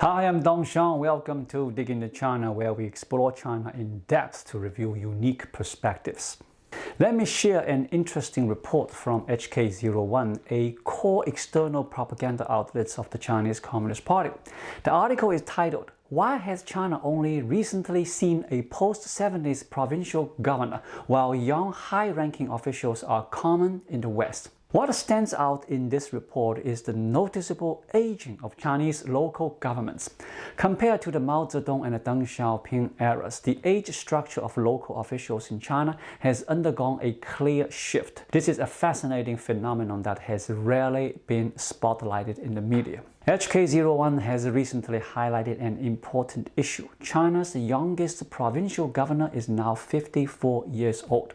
Hi, I'm Dong. Welcome to Dig in the China, where we explore China in depth to reveal unique perspectives. Let me share an interesting report from HK01, a core external propaganda outlet of the Chinese Communist Party. The article is titled, "Why has China only recently seen a post-70s provincial governor, while young high-ranking officials are common in the West?" What stands out in this report is the noticeable aging of Chinese local governments. Compared to the Mao Zedong and the Deng Xiaoping eras, the age structure of local officials in China has undergone a clear shift. This is a fascinating phenomenon that has rarely been spotlighted in the media. HK01 has recently highlighted an important issue. China's youngest provincial governor is now 54 years old.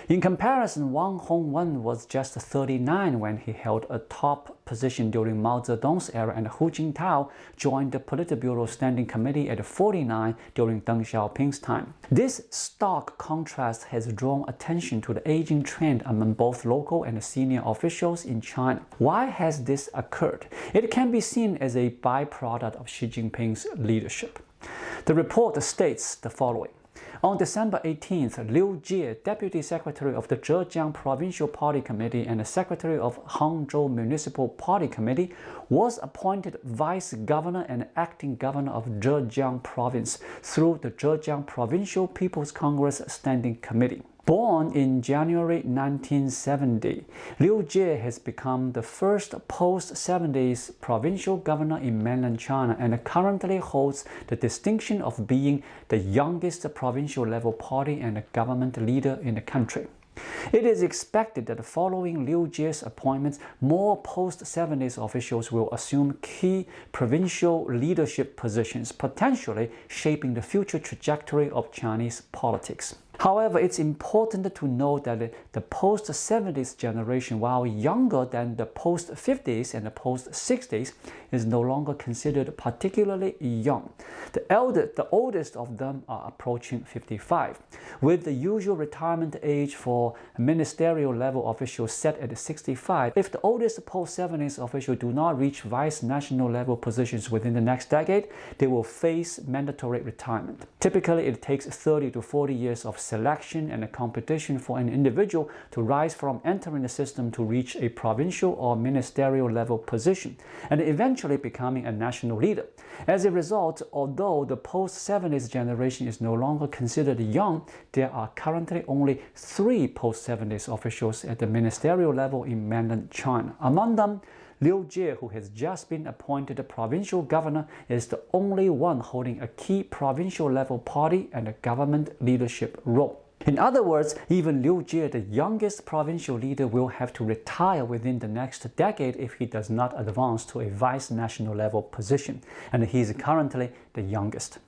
In comparison, Wang Hongwen was just 39 when he held a top position during Mao Zedong's era, and Hu Jintao joined the Politburo Standing Committee at 49 during Deng Xiaoping's time. This stark contrast has drawn attention to the aging trend among both local and senior officials in China. Why has this occurred? It can be seen as a byproduct of Xi Jinping's leadership. The report states the following. On December 18th, Liu Jie, Deputy Secretary of the Zhejiang Provincial Party Committee and the Secretary of Hangzhou Municipal Party Committee, was appointed Vice Governor and Acting Governor of Zhejiang Province through the Zhejiang Provincial People's Congress Standing Committee. Born in January 1970, Liu Jie has become the first post-70s provincial governor in mainland China and currently holds the distinction of being the youngest provincial-level party and government leader in the country. It is expected that following Liu Jie's appointments, more post-70s officials will assume key provincial leadership positions, potentially shaping the future trajectory of Chinese politics. However, it's important to note that the post-70s generation, while younger than the post-50s and the post-60s, is no longer considered particularly young. The oldest of them are approaching 55, with the usual retirement age for ministerial level officials set at 65. If the oldest post-70s official do not reach vice national level positions within the next decade, they will face mandatory retirement. Typically, it takes 30 to 40 years of selection and a competition for an individual to rise from entering the system to reach a provincial or ministerial level position, and eventually becoming a national leader. As a result, although the post-70s generation is no longer considered young, there are currently only 3 post-70s officials at the ministerial level in mainland China. Among them, Liu Jie, who has just been appointed provincial governor, is the only one holding a key provincial-level party and a government leadership role. In other words, even Liu Jie, the youngest provincial leader, will have to retire within the next decade if he does not advance to a vice national level position, and he is currently the youngest.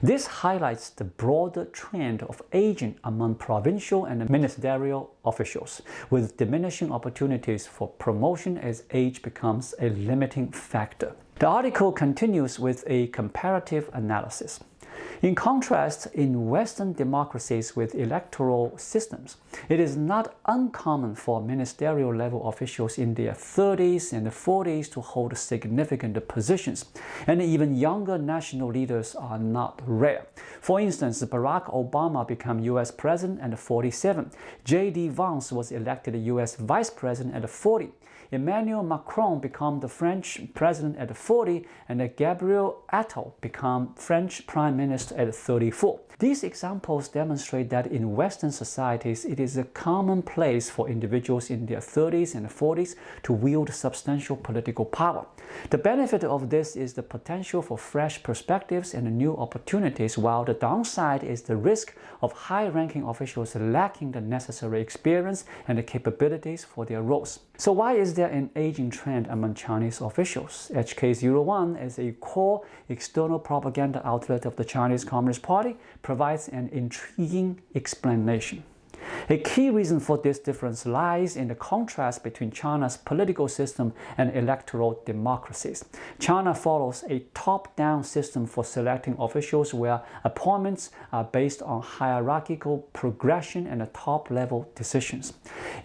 This highlights the broader trend of aging among provincial and ministerial officials, with diminishing opportunities for promotion as age becomes a limiting factor. The article continues with a comparative analysis. In contrast, in Western democracies with electoral systems, it is not uncommon for ministerial-level officials in their 30s and 40s to hold significant positions, and even younger national leaders are not rare. For instance, Barack Obama became US President at 47, J.D. Vance was elected US Vice President at 40, Emmanuel Macron became the French President at 40, and Gabriel Attal became French Prime Minister at 34. These examples demonstrate that in Western societies, it is a commonplace for individuals in their 30s and 40s to wield substantial political power. The benefit of this is the potential for fresh perspectives and new opportunities, while the downside is the risk of high-ranking officials lacking the necessary experience and the capabilities for their roles. So why is there an aging trend among Chinese officials? HK01, as a core external propaganda outlet of the Chinese Communist Party, provides an intriguing explanation. A key reason for this difference lies in the contrast between China's political system and electoral democracies. China follows a top-down system for selecting officials where appointments are based on hierarchical progression and top-level decisions.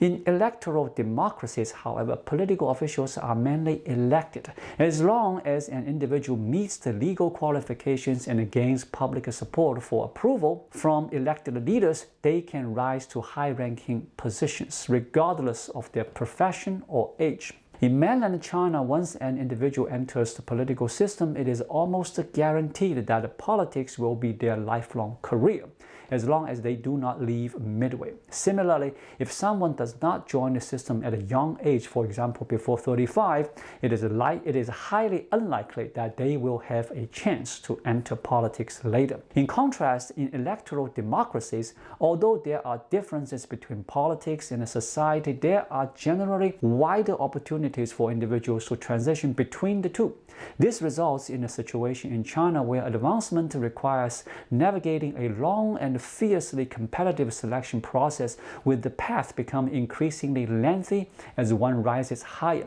In electoral democracies, however, political officials are mainly elected. As long as an individual meets the legal qualifications and gains public support for approval from elected leaders, they can rise to high-ranking positions, regardless of their profession or age. In mainland China, once an individual enters the political system, it is almost guaranteed that politics will be their lifelong career, as long as they do not leave midway. Similarly, if someone does not join the system at a young age, for example before 35, it is highly unlikely that they will have a chance to enter politics later. In contrast, in electoral democracies, although there are differences between politics and society, there are generally wider opportunities for individuals to transition between the two. This results in a situation in China where advancement requires navigating a long and fiercely competitive selection process, with the path becoming increasingly lengthy as one rises higher.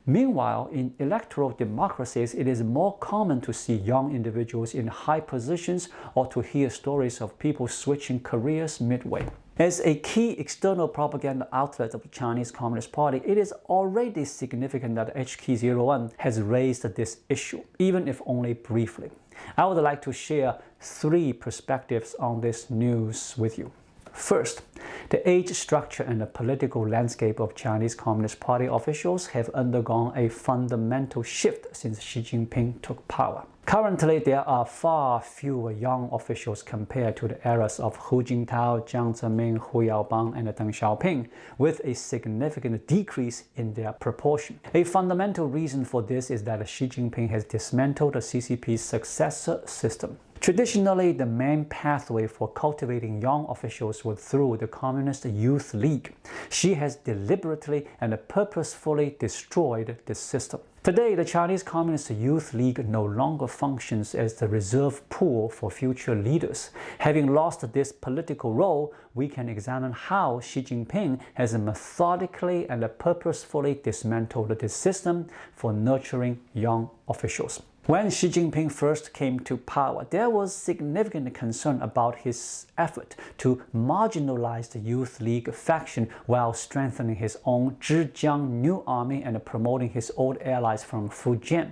Meanwhile, in electoral democracies, it is more common to see young individuals in high positions or to hear stories of people switching careers midway. As a key external propaganda outlet of the Chinese Communist Party, it is already significant that HK01 has raised this issue, even if only briefly. I would like to share 3 perspectives on this news with you. First, the age structure and the political landscape of Chinese Communist Party officials have undergone a fundamental shift since Xi Jinping took power. Currently, there are far fewer young officials compared to the eras of Hu Jintao, Jiang Zemin, Hu Yaobang, and Deng Xiaoping, with a significant decrease in their proportion. A fundamental reason for this is that Xi Jinping has dismantled the CCP's successor system. Traditionally, the main pathway for cultivating young officials was through the Communist Youth League. Xi has deliberately and purposefully destroyed this system. Today, the Chinese Communist Youth League no longer functions as the reserve pool for future leaders. Having lost this political role, we can examine how Xi Jinping has methodically and purposefully dismantled this system for nurturing young officials. When Xi Jinping first came to power, there was significant concern about his effort to marginalize the Youth League faction while strengthening his own Zhejiang new army and promoting his old allies from Fujian.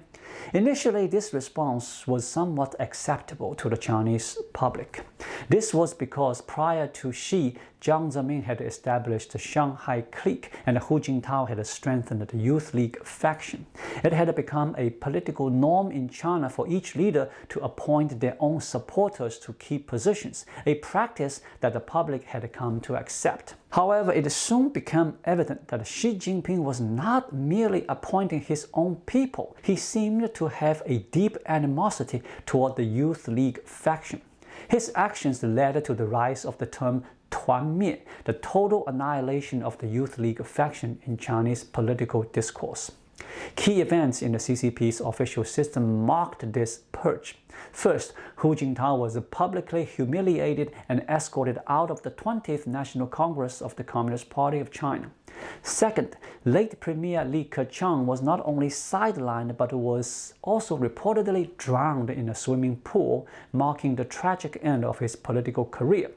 Initially, this response was somewhat acceptable to the Chinese public. This was because prior to Xi, Jiang Zemin had established the Shanghai clique and Hu Jintao had strengthened the Youth League faction. It had become a political norm in China for each leader to appoint their own supporters to key positions, a practice that the public had come to accept. However, it soon became evident that Xi Jinping was not merely appointing his own people. He seemed to have a deep animosity toward the Youth League faction. His actions led to the rise of the term "tuanmie," the total annihilation of the Youth League faction in Chinese political discourse. Key events in the CCP's official system marked this purge. First, Hu Jintao was publicly humiliated and escorted out of the 20th National Congress of the Communist Party of China. Second, late Premier Li Keqiang was not only sidelined but was also reportedly drowned in a swimming pool, marking the tragic end of his political career.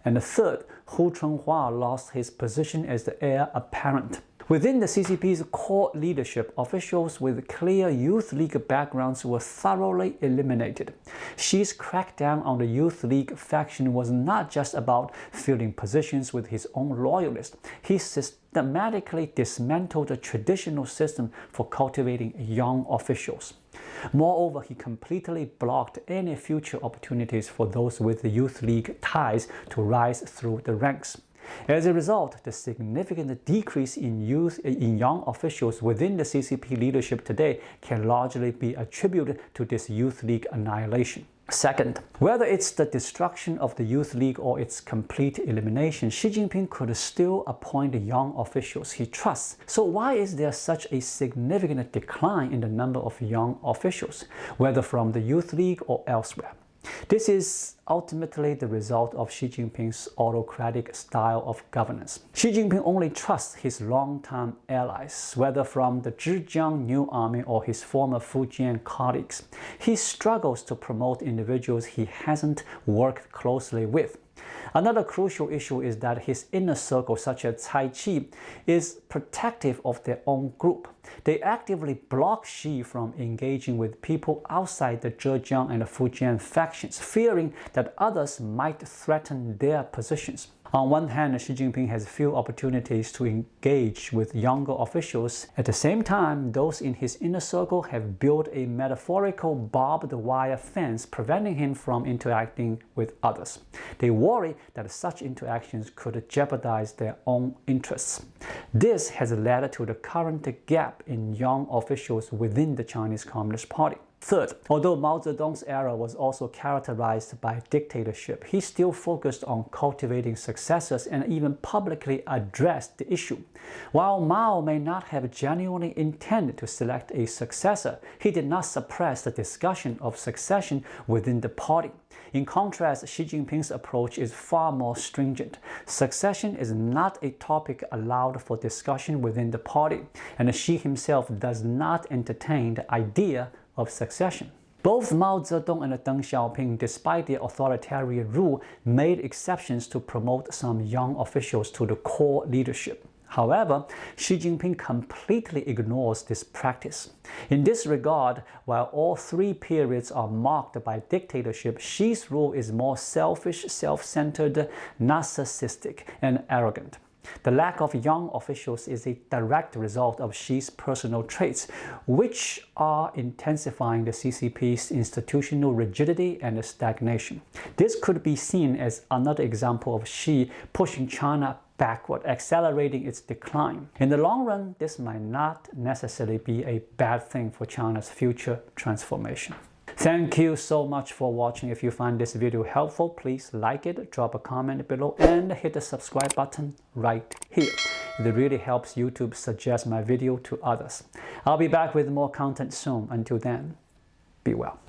And third, Hu Chunhua lost his position as the heir apparent. Within the CCP's core leadership, officials with clear Youth League backgrounds were thoroughly eliminated. Xi's crackdown on the Youth League faction was not just about filling positions with his own loyalists. He systematically dismantled the traditional system for cultivating young officials. Moreover, he completely blocked any future opportunities for those with the Youth League ties to rise through the ranks. As a result, the significant decrease in young officials within the CCP leadership today can largely be attributed to this Youth League annihilation. Second, whether it's the destruction of the Youth League or its complete elimination, Xi Jinping could still appoint the young officials he trusts. So why is there such a significant decline in the number of young officials, whether from the Youth League or elsewhere? This is ultimately the result of Xi Jinping's autocratic style of governance. Xi Jinping only trusts his long-time allies, whether from the Zhejiang New Army or his former Fujian colleagues. He struggles to promote individuals he hasn't worked closely with. Another crucial issue is that his inner circle, such as Cai Qi, is protective of their own group. They actively block Xi from engaging with people outside the Zhejiang and the Fujian factions, fearing that others might threaten their positions. On one hand, Xi Jinping has few opportunities to engage with younger officials. At the same time, those in his inner circle have built a metaphorical barbed wire fence preventing him from interacting with others. They worry that such interactions could jeopardize their own interests. This has led to the current gap in young officials within the Chinese Communist Party. Third, although Mao Zedong's era was also characterized by dictatorship, he still focused on cultivating successors and even publicly addressed the issue. While Mao may not have genuinely intended to select a successor, he did not suppress the discussion of succession within the party. In contrast, Xi Jinping's approach is far more stringent. Succession is not a topic allowed for discussion within the party, and Xi himself does not entertain the idea of succession. Both Mao Zedong and Deng Xiaoping, despite their authoritarian rule, made exceptions to promote some young officials to the core leadership. However, Xi Jinping completely ignores this practice. In this regard, while all three periods are marked by dictatorship, Xi's rule is more selfish, self-centered, narcissistic, and arrogant. The lack of young officials is a direct result of Xi's personal traits, which are intensifying the CCP's institutional rigidity and stagnation. This could be seen as another example of Xi pushing China backward, accelerating its decline. In the long run, this might not necessarily be a bad thing for China's future transformation. Thank you so much for watching. If you find this video helpful, please like it, drop a comment below, and hit the subscribe button right here. It really helps YouTube suggest my video to others. I'll be back with more content soon. Until then, be well.